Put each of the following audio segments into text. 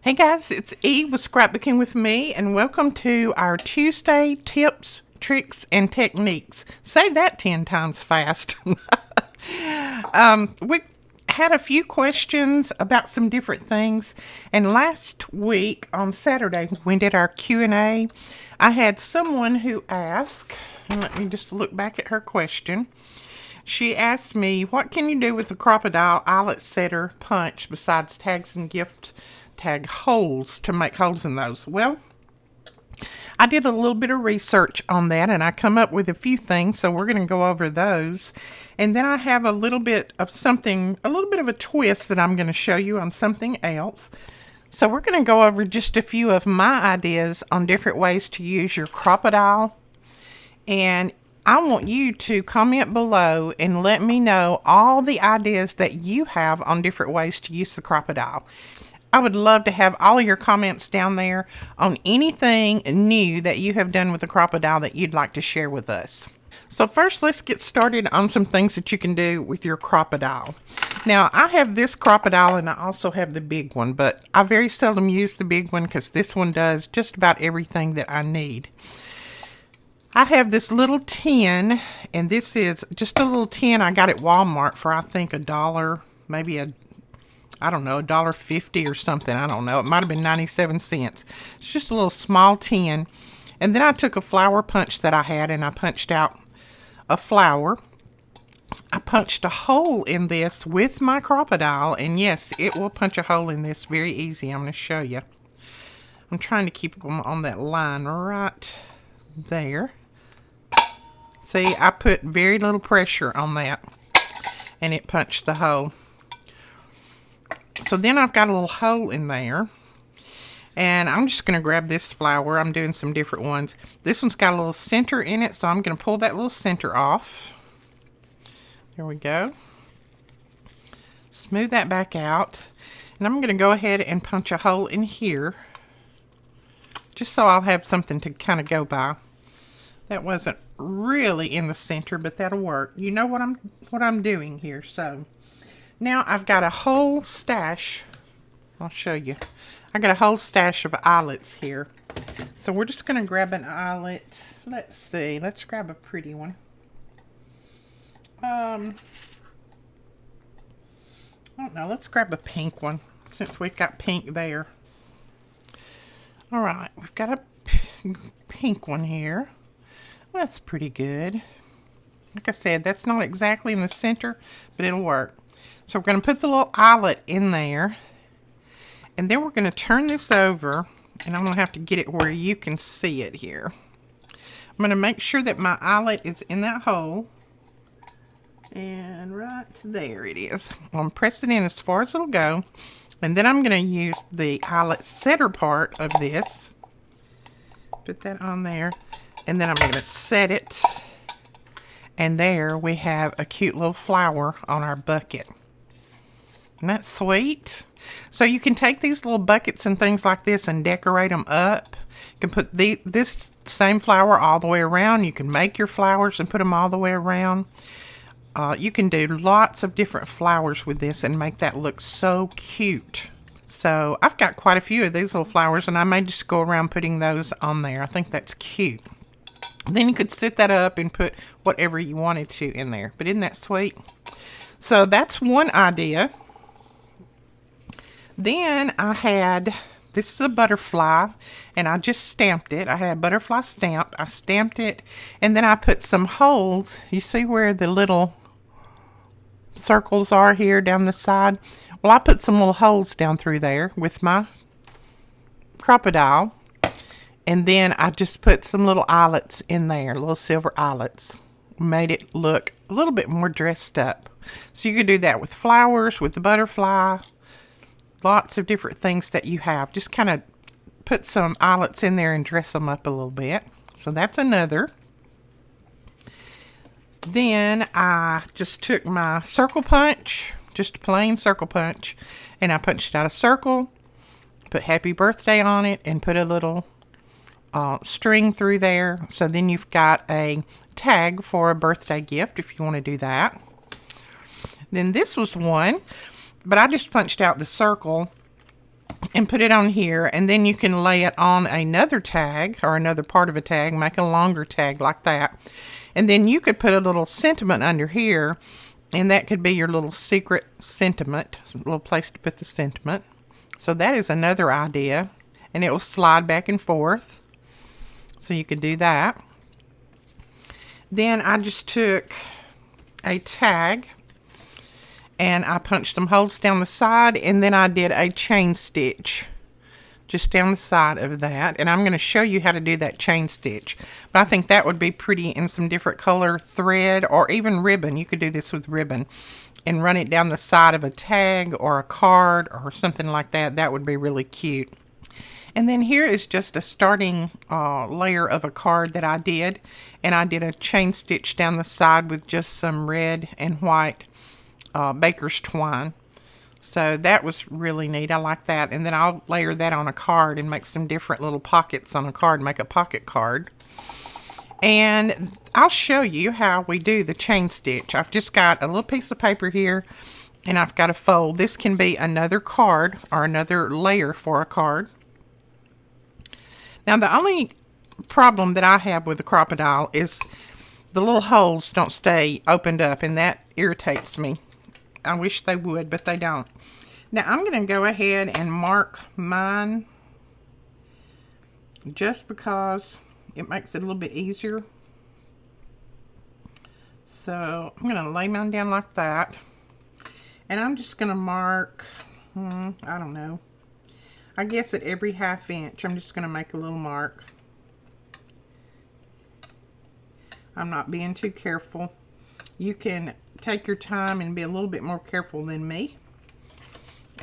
Hey guys, it's E with Scrapbooking with me, and welcome to our Tuesday tips, tricks, and techniques. Say that 10 times fast. We had a few questions about some different things, and last week on Saturday when we did our Q&A, I had someone who asked, and let me just look back at her question. She asked me, what can you do with the crop-a-dile eyelet setter punch besides tags and gift tag holes to make holes in those? Well, I did a little bit of research on that and I come up with a few things, so we're going to go over those. And then I have a little bit of something, a little bit of a twist that I'm going to show you on something else. So we're going to go over just a few of my ideas on different ways to use your crop-a-dile. And I want you to comment below and let me know all the ideas that you have on different ways to use the crop-a-dile. I would love to have all of your comments down there on anything new that you have done with the crop-a-dile that you'd like to share with us. So first, let's get started on some things that you can do with your crop-a-dile. Now, I have this crop-a-dile and I also have the big one, but I very seldom use the big one because this one does just about everything that I need. I have this little tin, and this is just a little tin I got at Walmart for I think $1, maybe I don't know, $1.50 or something. I don't know. It might have been 97 cents. It's just a little small tin. And then I took a flower punch that I had and I punched out a flower. I punched a hole in this with my crop-a-dile, and yes, it will punch a hole in this very easy. I'm going to show you. I'm trying to keep them on that line right there. See, I put very little pressure on that and it punched the hole. So then I've got a little hole in there, and I'm just going to grab this flower. I'm doing some different ones. This one's got a little center in it, so I'm going to pull that little center off. There we go. Smooth that back out, and I'm going to go ahead and punch a hole in here, just so I'll have something to kind of go by. That wasn't really in the center, but that'll work. You know what I'm doing here. So now I've got a whole stash. I'll show you. I got a whole stash of eyelets here. So we're just going to grab an eyelet. Let's see. Let's grab a pretty one. I don't know. Let's grab a pink one since we've got pink there. All right. We've got a pink one here. That's pretty good. Like I said, that's not exactly in the center, but it'll work. So we're going to put the little eyelet in there, and then we're going to turn this over, and I'm going to have to get it where you can see it here. I'm going to make sure that my eyelet is in that hole, and right there it is. I'm going to press it in as far as it'll go, and then I'm going to use the eyelet setter part of this. Put that on there. And then I'm going to set it, and there we have a cute little flower on our bucket. Isn't that sweet? So you can take these little buckets and things like this and decorate them up. You can put this same flower all the way around. You can make your flowers and put them all the way around. You can do lots of different flowers with this and make that look so cute. So I've got quite a few of these little flowers, and I may just go around putting those on there. I think that's cute. Then you could set that up and put whatever you wanted to in there. But isn't that sweet? So that's one idea. Then I had, this is a butterfly, and I just stamped it. I had a butterfly stamp. I stamped it, and then I put some holes. You see where the little circles are here down the side? Well, I put some little holes down through there with my crop-a-dile. And then I just put some little eyelets in there, little silver eyelets. Made it look a little bit more dressed up. So you could do that with flowers, with the butterfly, lots of different things that you have. Just kind of put some eyelets in there and dress them up a little bit. So that's another. Then I just took my circle punch, just a plain circle punch, and I punched out a circle, put happy birthday on it, and put a little string through there. So then you've got a tag for a birthday gift if you want to do that. Then this was one, but I just punched out the circle and put it on here, and then you can lay it on another tag or another part of a tag, make a longer tag like that. And then you could put a little sentiment under here, and that could be your little secret sentiment, a little place to put the sentiment. So that is another idea, and it will slide back and forth. So you could do that. Then I just took a tag and I punched some holes down the side, and then I did a chain stitch just down the side of that. And I'm going to show you how to do that chain stitch. But I think that would be pretty in some different color thread or even ribbon. You could do this with ribbon and run it down the side of a tag or a card or something like that. That would be really cute. And then here is just a starting layer of a card that I did. And I did a chain stitch down the side with just some red and white baker's twine. So that was really neat. I like that. And then I'll layer that on a card and make some different little pockets on a card, make a pocket card. And I'll show you how we do the chain stitch. I've just got a little piece of paper here, and I've got a fold. This can be another card or another layer for a card. Now the only problem that I have with the crop-a-dile is the little holes don't stay opened up, and that irritates me. I wish they would, but they don't. Now I'm going to go ahead and mark mine just because it makes it a little bit easier. So I'm going to lay mine down like that. And I'm just going to mark, I don't know, I guess at every 1/2 inch, I'm just going to make a little mark. I'm not being too careful. You can take your time and be a little bit more careful than me.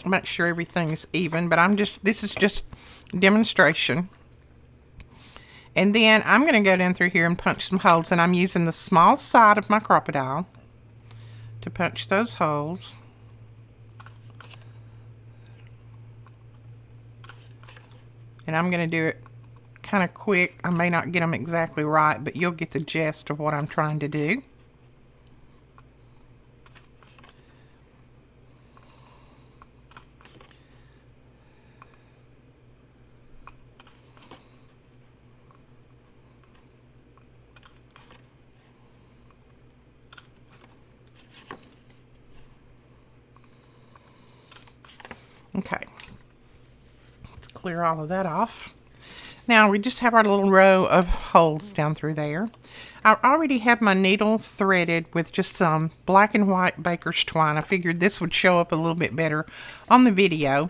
Make sure everything is even, but this is just demonstration. And then I'm going to go down through here and punch some holes, and I'm using the small side of my crop-a-dile to punch those holes. And I'm going to do it kind of quick. I may not get them exactly right, but you'll get the gist of what I'm trying to do. Okay, let's clear all of that off. Now we just have our little row of holes down through there. I already have my needle threaded with just some black and white baker's twine. I figured this would show up a little bit better on the video.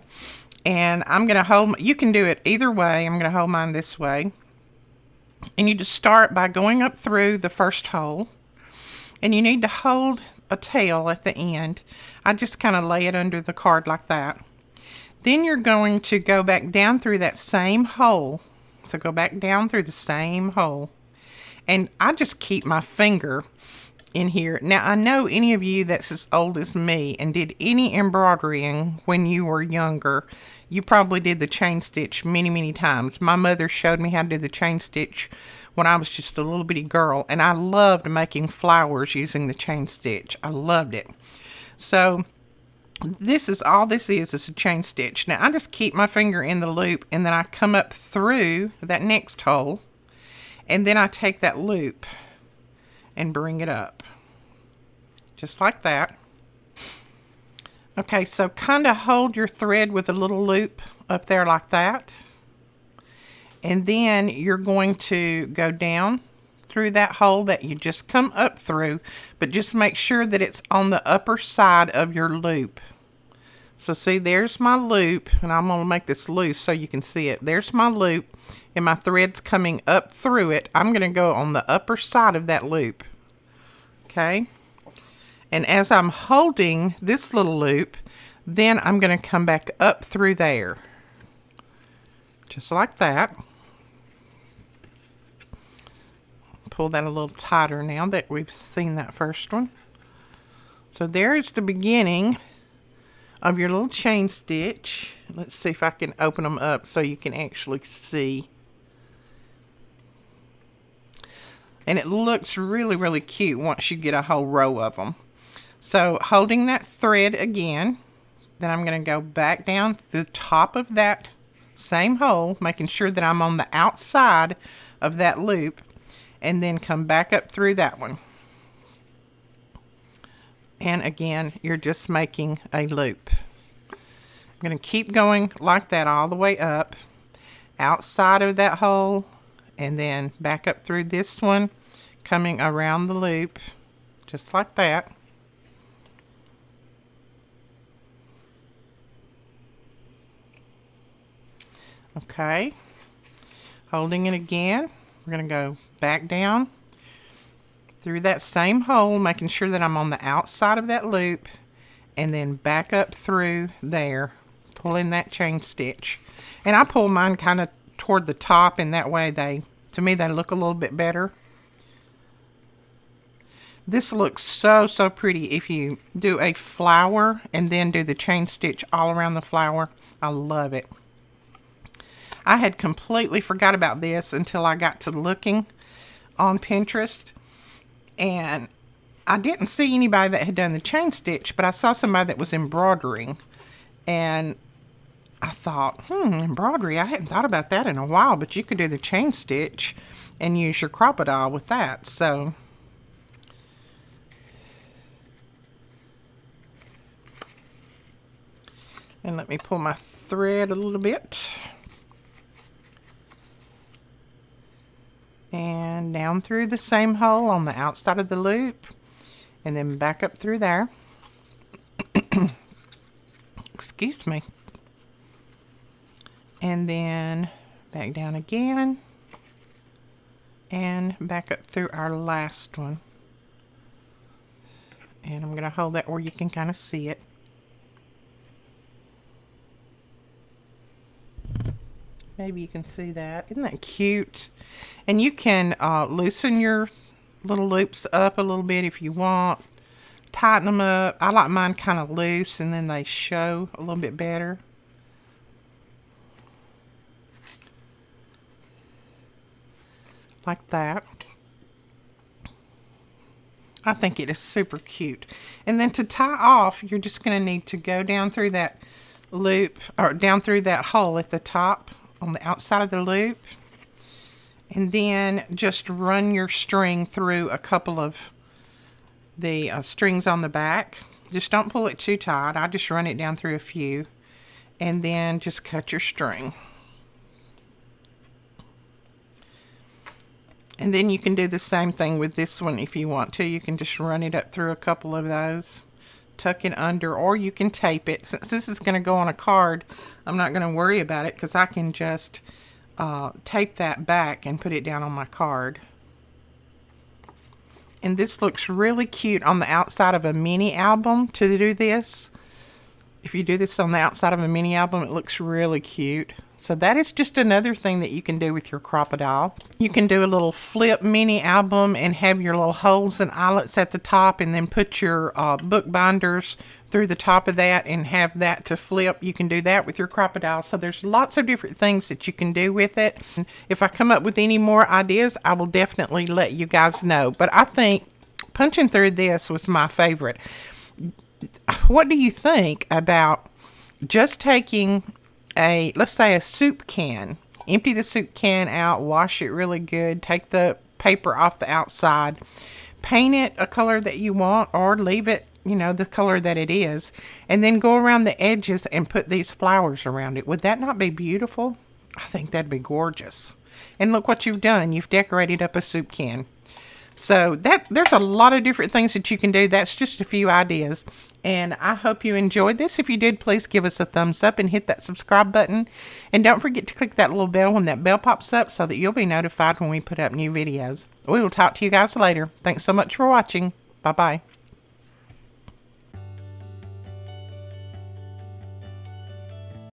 And I'm going to hold, you can do it either way. I'm going to hold mine this way. And you just start by going up through the first hole. And you need to hold a tail at the end. I just kind of lay it under the card like that. Then you're going to go back down through that same hole. So go back down through the same hole. And I just keep my finger in here. Now I know any of you that's as old as me and did any embroidering when you were younger, you probably did the chain stitch many times. My mother showed me how to do the chain stitch when I was just a little bitty girl, and I loved making flowers using the chain stitch. I loved it. So this is all this is a chain stitch. Now I just keep my finger in the loop, and then I come up through that next hole, and then I take that loop and bring it up just like that. Okay, so kind of hold your thread with a little loop up there like that, and then you're going to go down through that hole that you just come up through, but just make sure that it's on the upper side of your loop. So see, there's my loop, and I'm going to make this loose so you can see it. There's my loop, and my thread's coming up through it. I'm going to go on the upper side of that loop. Okay? And as I'm holding this little loop, then I'm going to come back up through there. Just like that. Pull that a little tighter now that we've seen that first one. So there is the beginning of your little chain stitch. Let's see if I can open them up so you can actually see. And it looks really cute once you get a whole row of them. So holding that thread again, Then I'm going to go back down the top of that same hole, making sure that I'm on the outside of that loop, and then come back up through that one. And again, you're just making a loop. I'm going to keep going like that all the way up, outside of that hole, and then back up through this one, coming around the loop, just like that. Okay, holding it again, we're going to go back down through that same hole, making sure that I'm on the outside of that loop, and then back up through there, pulling that chain stitch. And I pull mine kind of toward the top, and that way to me they look a little bit better. This looks so pretty if you do a flower and then do the chain stitch all around the flower. I love it. I had completely forgot about this until I got to looking on Pinterest, and I didn't see anybody that had done the chain stitch, but I saw somebody that was embroidering, and I thought, embroidery, I hadn't thought about that in a while, but you could do the chain stitch and use your crop-a-dile with that. So and let me pull my thread a little bit. And down through the same hole on the outside of the loop, and then back up through there. Excuse me. And then back down again, and back up through our last one. And I'm going to hold that where you can kind of see it. Maybe you can see that. Isn't that cute? And you can loosen your little loops up a little bit if you want. Tighten them up. I like mine kind of loose, and then they show a little bit better. Like that. I think it is super cute. And then to tie off, you're just going to need to go down through that loop, or down through that hole at the top on the outside of the loop, and then just run your string through a couple of the strings on the back. Just don't pull it too tight. I just run it down through a few, and then just cut your string. And then you can do the same thing with this one if you want to. You can just run it up through a couple of those, tuck it under, or you can tape it. Since this is going to go on a card, I'm not going to worry about it, because I can just tape that back and put it down on my card. And this looks really cute on the outside of a mini album to do this. If you do this on the outside of a mini album, it looks really cute. So that is just another thing that you can do with your crop-a-dile. You can do a little flip mini album and have your little holes and eyelets at the top, and then put your book binders through the top of that and have that to flip. You can do that with your crop-a-dile. So there's lots of different things that you can do with it. If I come up with any more ideas, I will definitely let you guys know. But I think punching through this was my favorite. What do you think about just taking let's say a soup can, empty the soup can out, wash it really good, take the paper off the outside, paint it a color that you want, or leave it, the color that it is, and then go around the edges and put these flowers around it? Would that not be beautiful? I think that'd be gorgeous. And look what you've done. You've decorated up a soup can. So there's a lot of different things that you can do. That's just a few ideas. And I hope you enjoyed this. If you did, please give us a thumbs up and hit that subscribe button. And don't forget to click that little bell when that bell pops up, so that you'll be notified when we put up new videos. We will talk to you guys later. Thanks so much for watching. Bye-bye.